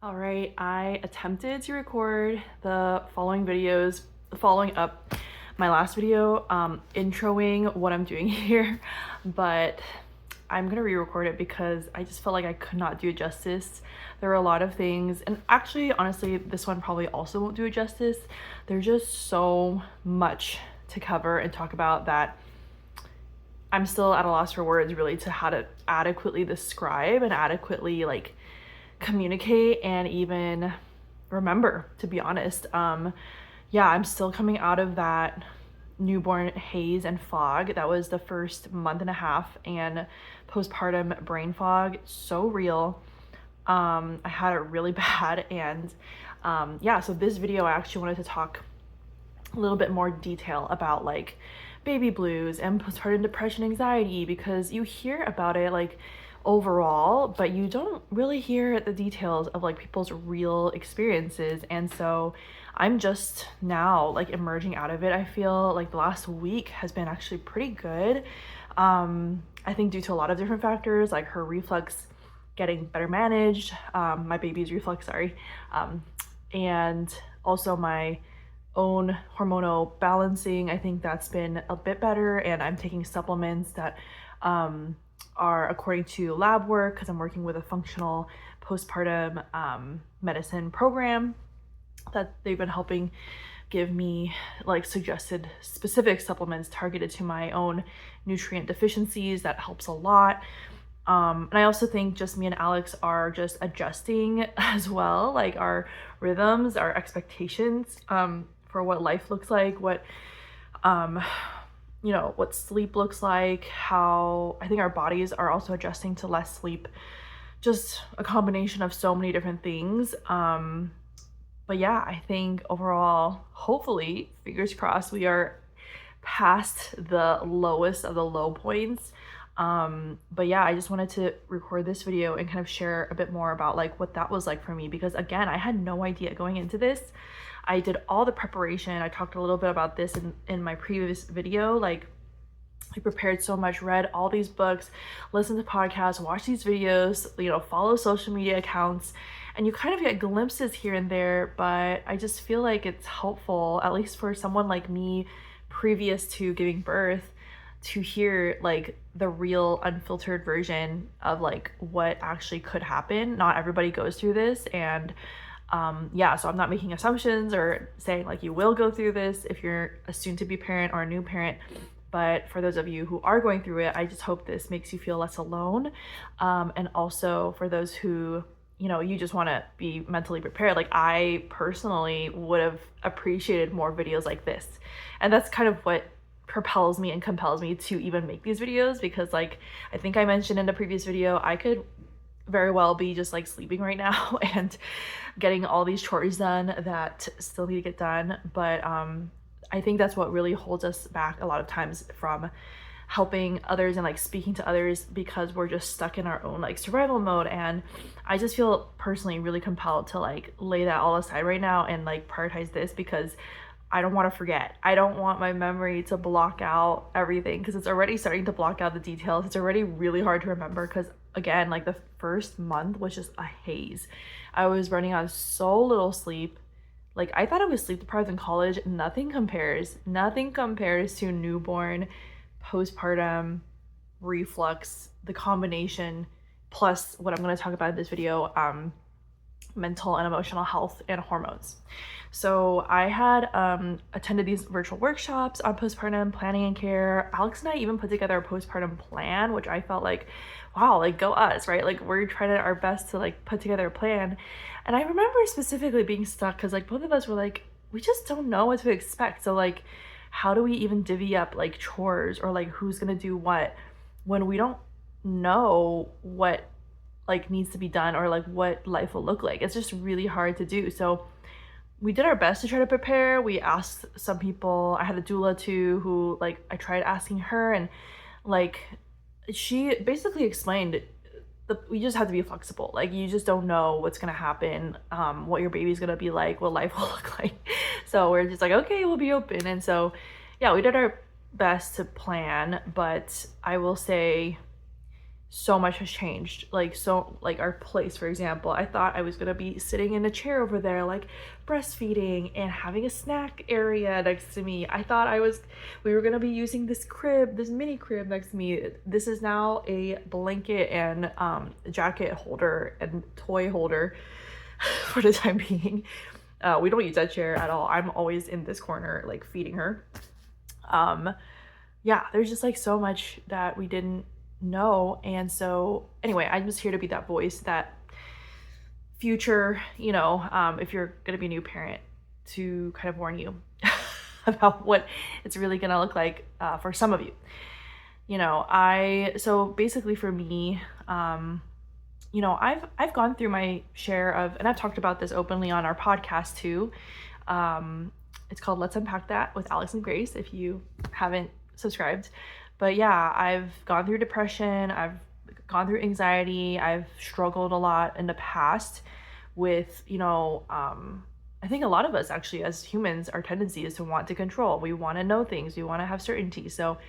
All right, I attempted to record the following videos, following up my last video, introing what I'm doing here, but I'm gonna re-record it because I just felt like I could not do it justice. There were a lot of things, and actually, honestly, this one probably also won't do it justice. There's just so much to cover and talk about that I'm still at a loss for words really to how to adequately describe and adequately communicate and even remember, to be honest. Yeah, I'm still coming out of that newborn haze and fog. That was the first month and a half, and postpartum brain fog, so real. I had it really bad, and yeah, so this video I actually wanted to talk a little bit more detail about like baby blues and postpartum depression anxiety, because you hear about it like overall, but you don't really hear the details of like people's real experiences. And so I'm just now like emerging out of it. I feel like the last week has been actually pretty good. I think due to a lot of different factors, like her reflux getting better managed, my baby's reflux, sorry, and also my own hormonal balancing. I think that's been a bit better, and I'm taking supplements that are according to lab work because I'm working with a functional postpartum medicine program that they've been helping give me like suggested specific supplements targeted to my own nutrient deficiencies. That helps a lot. And I also think just me and Alex are just adjusting as well, like our rhythms, our expectations for what life looks like, what what sleep looks like, how I think our bodies are also adjusting to less sleep, just a combination of so many different things. But yeah, I think overall, hopefully, fingers crossed, we are past the lowest of the low points. But yeah, I just wanted to record this video and kind of share a bit more about like what that was like for me, because again, I had no idea going into this. I did all the preparation. I talked a little bit about this in my previous video. Like, I prepared so much, read all these books, listened to podcasts, watched these videos, follow social media accounts, and you kind of get glimpses here and there. But I just feel like it's helpful, at least for someone like me, previous to giving birth, to hear like the real unfiltered version of like what actually could happen. Not everybody goes through this, and yeah, so I'm not making assumptions or saying like you will go through this if you're a soon-to-be parent or a new parent. But for those of you who are going through it, I just hope this makes you feel less alone. And also for those who, you just want to be mentally prepared. Like, I personally would have appreciated more videos like this. And that's kind of what propels me and compels me to even make these videos, because like I think I mentioned in the previous video, I could very well be just like sleeping right now and getting all these chores done that still need to get done. But I think that's what really holds us back a lot of times from helping others and like speaking to others, because we're just stuck in our own like survival mode. And I just feel personally really compelled to like lay that all aside right now and like prioritize this, because I don't want to forget. I don't want my memory to block out everything, because it's already starting to block out the details. It's already really hard to remember, because again, like the first month was just a haze. I was running on so little sleep. Like, I thought I was sleep deprived in college. Nothing compares to newborn, postpartum, reflux, the combination, plus what I'm going to talk about in this video, mental and emotional health and hormones. So I had attended these virtual workshops on postpartum planning and care. Alex and I even put together a postpartum plan, which I felt like, wow, like go us, right? Like, we're trying our best to like put together a plan. And I remember specifically being stuck because like both of us were like, we just don't know what to expect. So like, how do we even divvy up like chores, or like who's gonna do what, when we don't know what like needs to be done, or like what life will look like? It's just really hard to do. So we did our best to try to prepare. We asked some people. I had a doula too, who like I tried asking her, and like she basically explained we just have to be flexible. Like, you just don't know what's gonna happen, what your baby's gonna be like, what life will look like. So we're just like, okay, we'll be open. And so yeah, we did our best to plan. But I will say so much has changed. Like, so, like, our place, for example, I thought I was gonna be sitting in a chair over there, like breastfeeding and having a snack area next to me. I thought we were gonna be using this crib, this mini crib next to me. This is now a blanket and jacket holder and toy holder for the time being. We don't use that chair at all. I'm always in this corner, like, feeding her. Yeah, there's just like so much that we didn't know. And so anyway, I'm just here to be that voice, that future, if you're gonna be a new parent, to kind of warn you about what it's really gonna look like for some of you. So basically for me, I've gone through my share of, and I've talked about this openly on our podcast too. It's called Let's Unpack That with Alex and Grace, if you haven't subscribed. But yeah, I've gone through depression, I've gone through anxiety, I've struggled a lot in the past with, I think a lot of us actually as humans, our tendency is to want to control. We want to know things, we want to have certainty. So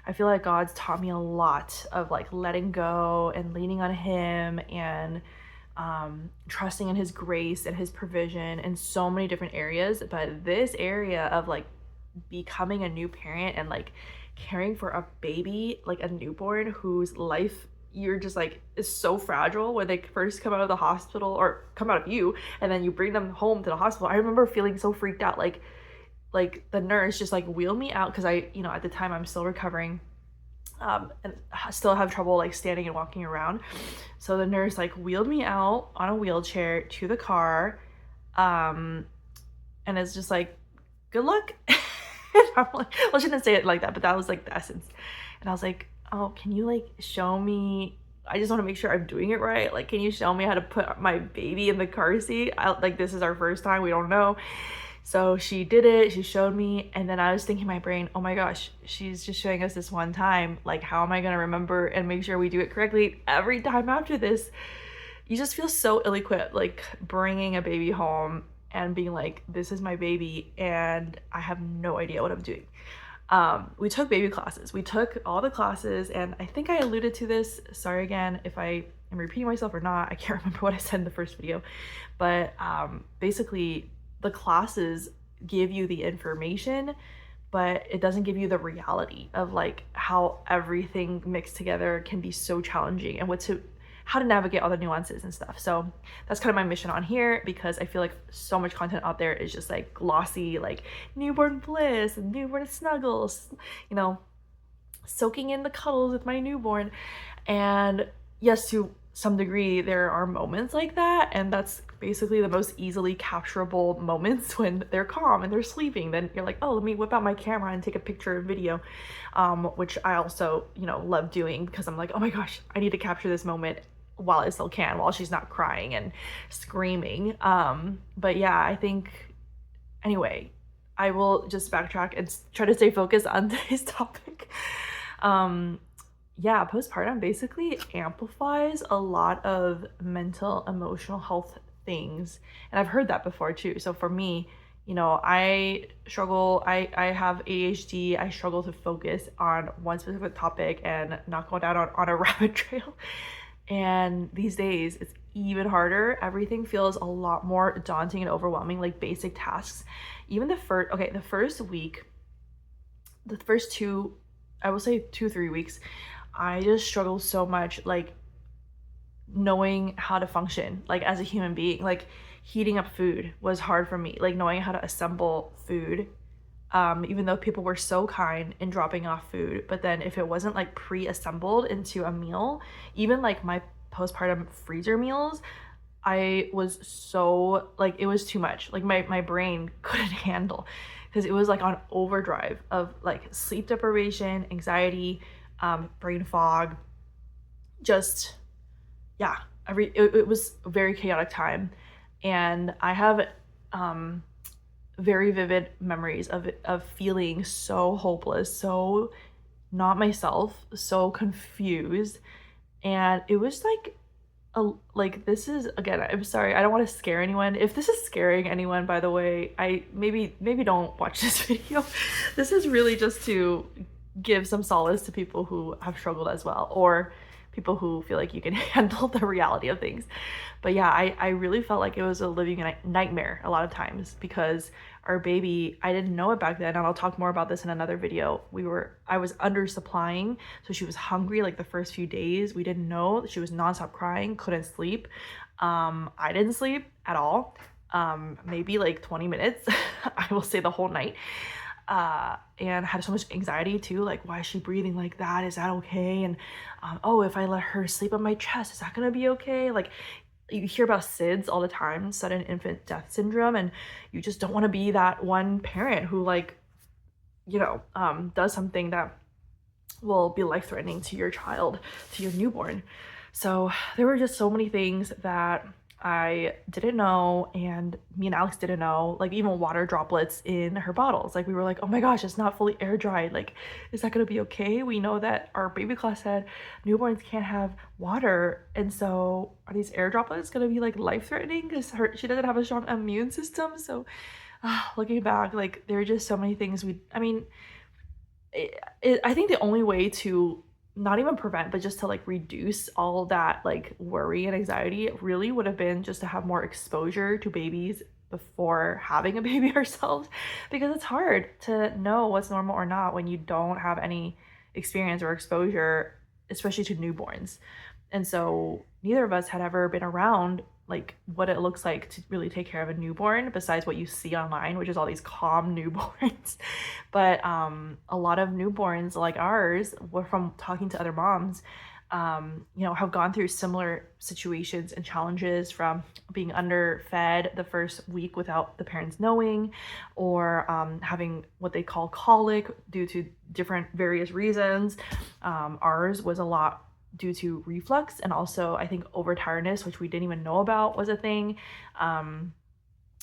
I feel like God's taught me a lot of like letting go and leaning on him and trusting in his grace and his provision in so many different areas. But this area of like becoming a new parent and like caring for a baby, like a newborn whose life you're just like is so fragile when they first come out of the hospital or come out of you, and then you bring them home to the hospital. I remember feeling so freaked out, like the nurse just like wheeled me out, because I, at the time I'm still recovering, and I still have trouble like standing and walking around. So the nurse like wheeled me out on a wheelchair to the car, and it's just like, good luck. I'm like, well, she didn't say it like that, but that was like the essence. And I was like, oh, can you like show me? I just want to make sure I'm doing it right. Like, can you show me how to put my baby in the car seat? This is our first time, we don't know. So she did it, she showed me, and then I was thinking in my brain, oh my gosh, she's just showing us this one time. Like, how am I gonna remember and make sure we do it correctly every time after this? You just feel so ill-equipped, like bringing a baby home and being like, this is my baby and I have no idea what I'm doing. We took baby classes. We took all the classes, and I think I alluded to this. Sorry again if I am repeating myself or not. I can't remember what I said in the first video. But basically, the classes give you the information, but it doesn't give you the reality of like how everything mixed together can be so challenging, and how to navigate all the nuances and stuff. So that's kind of my mission on here, because I feel like so much content out there is just like glossy, like newborn bliss and newborn snuggles, soaking in the cuddles with my newborn. And yes, to some degree, there are moments like that, and that's basically the most easily capturable moments when they're calm and they're sleeping. Then you're like, oh, let me whip out my camera and take a picture and video, which I also, love doing, because I'm like, oh my gosh, I need to capture this moment while I still can, while she's not crying and screaming. But yeah, I think, anyway, I will just backtrack and try to stay focused on today's topic. Yeah, postpartum basically amplifies a lot of mental, emotional health things. And I've heard that before too. So for me, I struggle, I have ADHD, I struggle to focus on one specific topic and not go down on a rabbit trail. And these days it's even harder. Everything feels a lot more daunting and overwhelming, like basic tasks. Even the first week, the first two, I will say 2-3 weeks, I just struggled so much, like knowing how to function like as a human being. Like heating up food was hard for me, like knowing how to assemble food, even though people were so kind in dropping off food. But then if it wasn't like pre-assembled into a meal, even like my postpartum freezer meals, I was so like, it was too much. Like my brain couldn't handle, because it was like on overdrive of like sleep deprivation, anxiety, brain fog, just yeah, it was a very chaotic time. And I have very vivid memories of feeling so hopeless, so not myself, so confused. And it was like this is, again, I'm sorry, I don't want to scare anyone. If this is scaring anyone, by the way, I maybe don't watch this video. This is really just to give some solace to people who have struggled as well, or people who feel like you can handle the reality of things. But yeah, I really felt like it was a living nightmare a lot of times because our baby, I didn't know it back then, and I'll talk more about this in another video. I was undersupplying, so she was hungry like the first few days. We didn't know. She was nonstop crying, couldn't sleep. I didn't sleep at all. Maybe like 20 minutes, I will say the whole night. And had so much anxiety too, like, why is she breathing like that? Is that okay? And oh, if I let her sleep on my chest, is that gonna be okay? Like, you hear about SIDS all the time, sudden infant death syndrome, and you just don't want to be that one parent who, like, does something that will be life-threatening to your child, to your newborn. So there were just so many things that I didn't know, and me and Alex didn't know, like even water droplets in her bottles. Like, we were like, oh my gosh, it's not fully air dried. Like, is that gonna be okay? We know that our baby class said newborns can't have water, and so are these air droplets gonna be like life-threatening because she doesn't have a strong immune system? So looking back, like, there are just so many things I think the only way to not even prevent, but just to like reduce all that like worry and anxiety really would have been just to have more exposure to babies before having a baby ourselves, because it's hard to know what's normal or not when you don't have any experience or exposure, especially to newborns. And so neither of us had ever been around like what it looks like to really take care of a newborn besides what you see online, which is all these calm newborns. But a lot of newborns like ours, were from talking to other moms, have gone through similar situations and challenges, from being underfed the first week without the parents knowing, or having what they call colic due to different various reasons. Ours was a lot due to reflux, and also I think overtiredness, which we didn't even know about was a thing.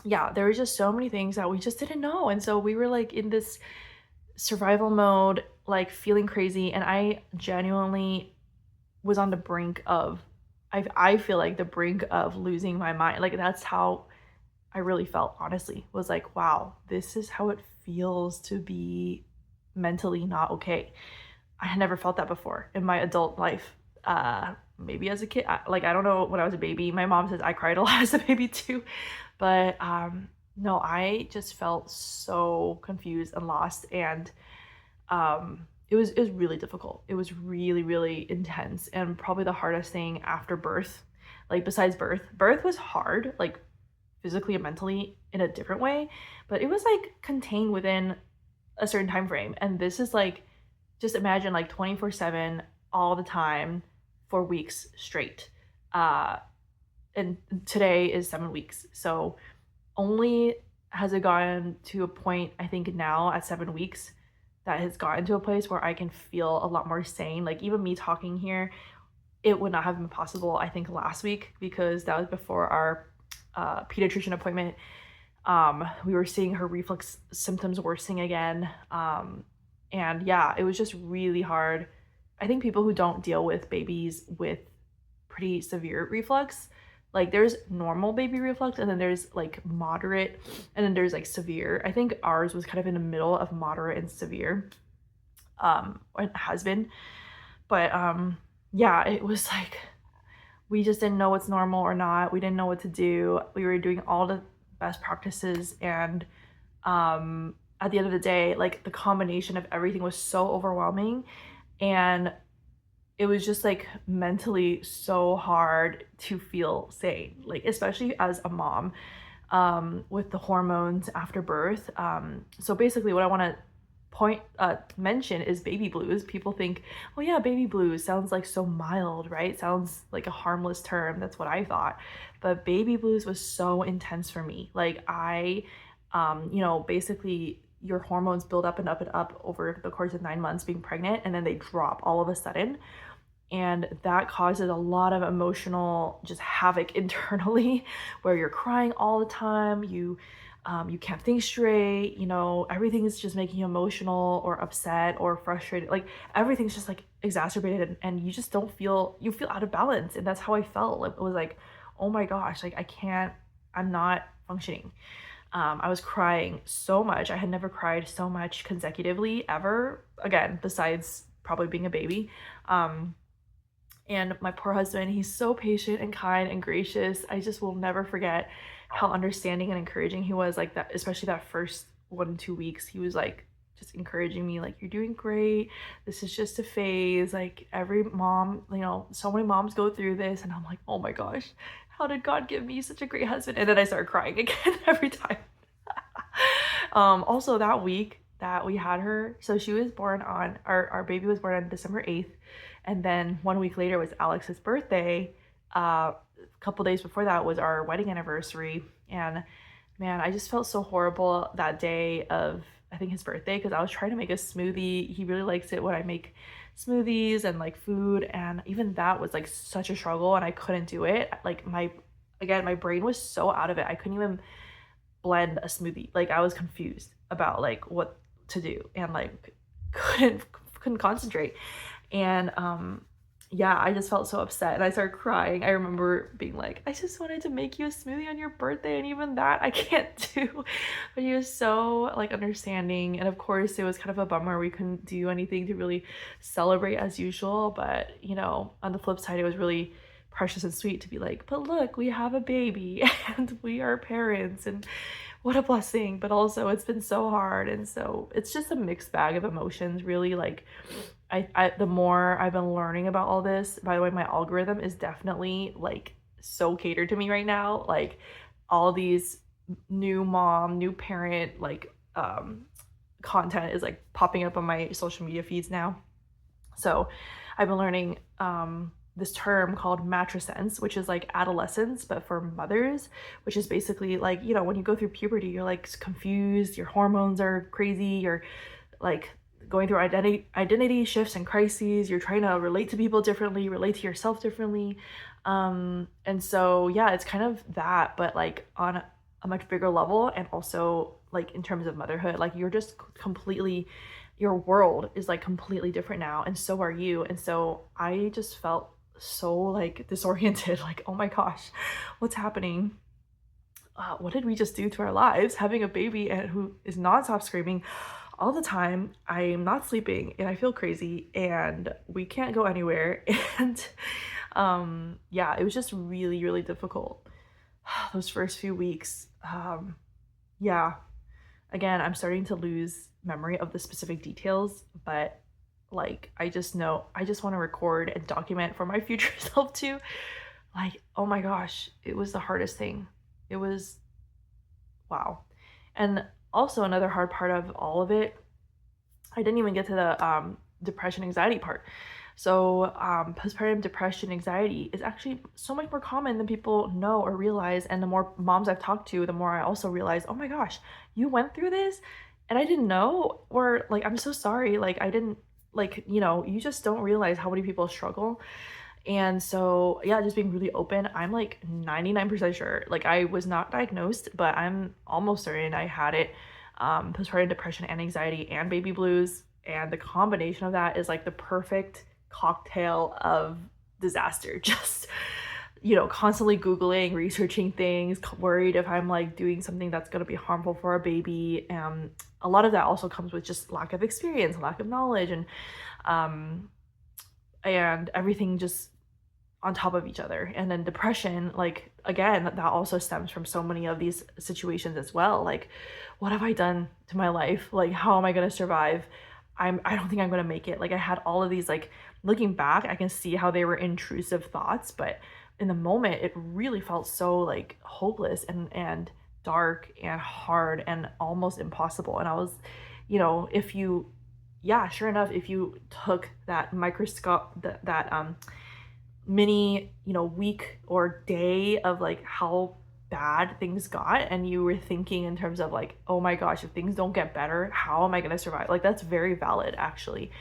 Yeah, there were just so many things that we just didn't know, and so we were like in this survival mode, like feeling crazy, and I genuinely was on the brink of, I feel like the brink of losing my mind. Like, that's how I really felt, honestly, was like, wow, this is how it feels to be mentally not okay. I had never felt that before in my adult life. Maybe as a kid, I don't know, when I was a baby, my mom says I cried a lot as a baby too, but no, I just felt so confused and lost, and it was really difficult. It was really, really intense, and probably the hardest thing after birth, like besides birth was hard, like physically and mentally in a different way, but it was like contained within a certain time frame. And this is like, just imagine like 24/7 all the time for weeks straight. And today is 7 weeks. So only has it gotten to a point, I think now at 7 weeks, that has gotten to a place where I can feel a lot more sane. Like, even me talking here, it would not have been possible, I think, last week, because that was before our pediatrician appointment. We were seeing her reflux symptoms worsening again. And yeah, it was just really hard. I think people who don't deal with babies with pretty severe reflux, like, there's normal baby reflux, and then there's like moderate, and then there's like severe. I think ours was kind of in the middle of moderate and severe. It has been. But yeah, it was like, we just didn't know what's normal or not. We didn't know what to do. We were doing all the best practices, and at the end of the day, like, the combination of everything was so overwhelming, and it was just like mentally so hard to feel sane, like, especially as a mom, with the hormones after birth. So basically what I want to mention is baby blues. People think, oh yeah, baby blues sounds like so mild, right? Sounds like a harmless term. That's what I thought. But baby blues was so intense for me. Like, basically your hormones build up and up and up over the course of 9 months being pregnant, and then they drop all of a sudden. And that causes a lot of emotional just havoc internally, where you're crying all the time, you can't think straight, everything is just making you emotional or upset or frustrated. Like, everything's just like exacerbated, and you just you feel out of balance. And that's how I felt. Like, it was like, oh my gosh, like, I'm not functioning. I was crying so much. I had never cried so much consecutively ever again, besides probably being a baby. And my poor husband, he's so patient and kind and gracious. I just will never forget how understanding and encouraging he was, like that, especially that first 1 to 2 weeks. He was like just encouraging me, like, you're doing great. This is just a phase. Like every mom, so many moms go through this. And I'm like, oh my gosh, how did God give me such a great husband? And then I start crying again every time. Also that week that we had her, so she was born on our baby was born on December 8th, and then 1 week later was Alex's birthday. A couple days before that was our wedding anniversary, and man, I just felt so horrible that day of, I think, his birthday, because I was trying to make a smoothie. He really likes it when I make smoothies and like food, and even that was like such a struggle, and I couldn't do it. Like my brain was so out of it. I couldn't even blend a smoothie. Like I was confused about like what to do, and like couldn't concentrate. And yeah, I just felt so upset and I started crying. I remember being like, I just wanted to make you a smoothie on your birthday, and even that I can't do. But he was so like understanding, and of course it was kind of a bummer we couldn't do anything to really celebrate as usual. But on the flip side, it was really precious and sweet to be like, but look, we have a baby and we are parents, and what a blessing. But also it's been so hard, and so it's just a mixed bag of emotions, really. Like the more I've been learning about all this, by the way, my algorithm is definitely like so catered to me right now. Like all these new mom, new parent, like content is like popping up on my social media feeds now. So I've been learning this term called matrescence, which is like adolescence, but for mothers, which is basically like, when you go through puberty, you're like confused, your hormones are crazy, you're like going through identity shifts and crises, you're trying to relate to people differently, relate to yourself differently. And so, yeah, it's kind of that, but like on a much bigger level, and also like in terms of motherhood, like you're just completely, your world is like completely different now, and so are you. And so I just felt so like disoriented, like, oh my gosh, what's happening? What did we just do to our lives? Having a baby and who is nonstop screaming all the time. I'm not sleeping and I feel crazy and we can't go anywhere. And yeah, it was just really, really difficult those first few weeks. Yeah, again, I'm starting to lose memory of the specific details, but like I just know I just want to record and document for my future self too. Like, oh my gosh, it was the hardest thing. It was, wow. And also another hard part of all of it, I didn't even get to the depression anxiety part. So postpartum depression anxiety is actually so much more common than people know or realize. And the more moms I've talked to, the more I also realize, oh my gosh, you went through this and I didn't know, or like, I'm so sorry. Like I didn't, like, you just don't realize how many people struggle. And so, yeah, just being really open, I'm like 99% sure. Like I was not diagnosed, but I'm almost certain I had it, postpartum depression and anxiety and baby blues. And the combination of that is like the perfect cocktail of disaster. Just, constantly Googling, researching things, worried if I'm like doing something that's going to be harmful for our baby. A lot of that also comes with just lack of experience, lack of knowledge, and everything just on top of each other. And then depression, like again, that also stems from so many of these situations as well. Like, what have I done to my life? Like, how am I going to survive? I don't think I'm going to make it. Like I had all of these, like looking back, I can see how they were intrusive thoughts, but in the moment it really felt so like hopeless and dark and hard and almost impossible. And I was, if you, yeah, sure enough, if you took that microscope, that mini, week or day of like how bad things got, and you were thinking in terms of like, oh my gosh, if things don't get better, how am I going to survive? Like that's very valid actually.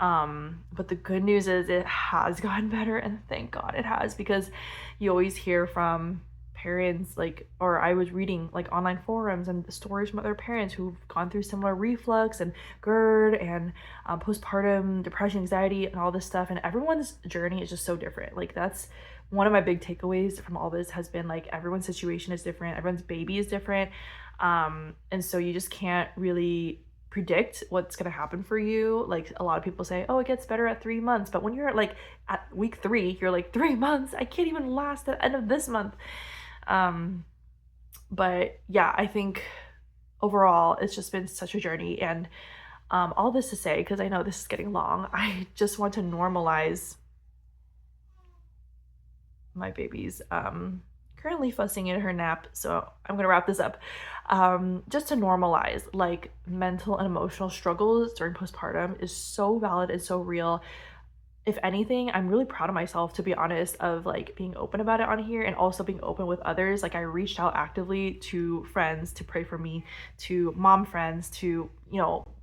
But the good news is it has gotten better, and thank God it has, because you always hear from parents, like, or I was reading like online forums and stories from other parents who've gone through similar reflux and GERD and postpartum depression, anxiety, and all this stuff, and everyone's journey is just so different. Like that's one of my big takeaways from all this has been like everyone's situation is different, everyone's baby is different, and so you just can't really predict what's going to happen for you. Like a lot of people say, oh, it gets better at 3 months. But when you're like at week 3, you're like, 3 months? I can't even last the end of this month. But yeah, I think overall it's just been such a journey. And all this to say, because I know this is getting long, I just want to normalize my baby's currently fussing in her nap, so I'm gonna wrap this up. Just to normalize, like, mental and emotional struggles during postpartum is so valid and so real. If anything, I'm really proud of myself, to be honest, of like being open about it on here and also being open with others. Like I reached out actively to friends to pray for me, to mom friends to,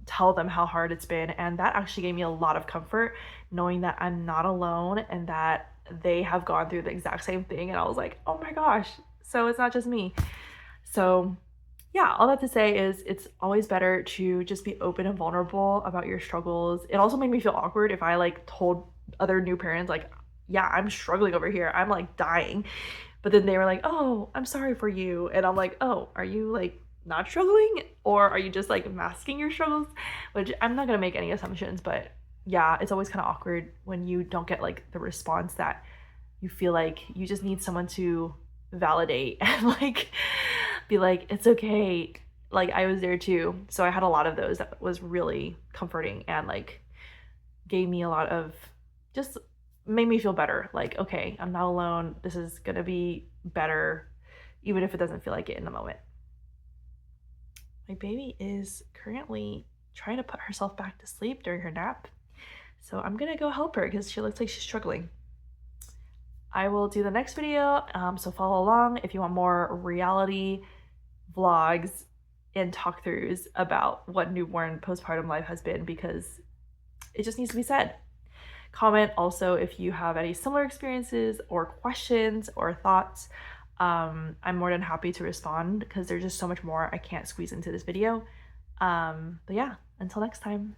tell them how hard it's been. And that actually gave me a lot of comfort, knowing that I'm not alone and that they have gone through the exact same thing. And I was like, oh my gosh, so it's not just me. So yeah, all that to say is it's always better to just be open and vulnerable about your struggles. It also made me feel awkward if I like told other new parents, like, yeah, I'm struggling over here, I'm like dying, but then they were like, oh, I'm sorry for you, and I'm like, oh, are you like not struggling, or are you just like masking your struggles? Which I'm not gonna make any assumptions, but yeah, it's always kind of awkward when you don't get like the response that you feel like you just need someone to validate and like be like, it's okay, like I was there too. So I had a lot of those that was really comforting and like gave me a lot of, just made me feel better, like, okay, I'm not alone, this is gonna be better, even if it doesn't feel like it in the moment. My baby is currently trying to put herself back to sleep during her nap, so I'm gonna go help her because she looks like she's struggling. I will do the next video, so follow along if you want more reality vlogs and talk throughs about what newborn postpartum life has been, because it just needs to be said. Comment also if you have any similar experiences or questions or thoughts. I'm more than happy to respond because there's just so much more I can't squeeze into this video. But yeah, until next time.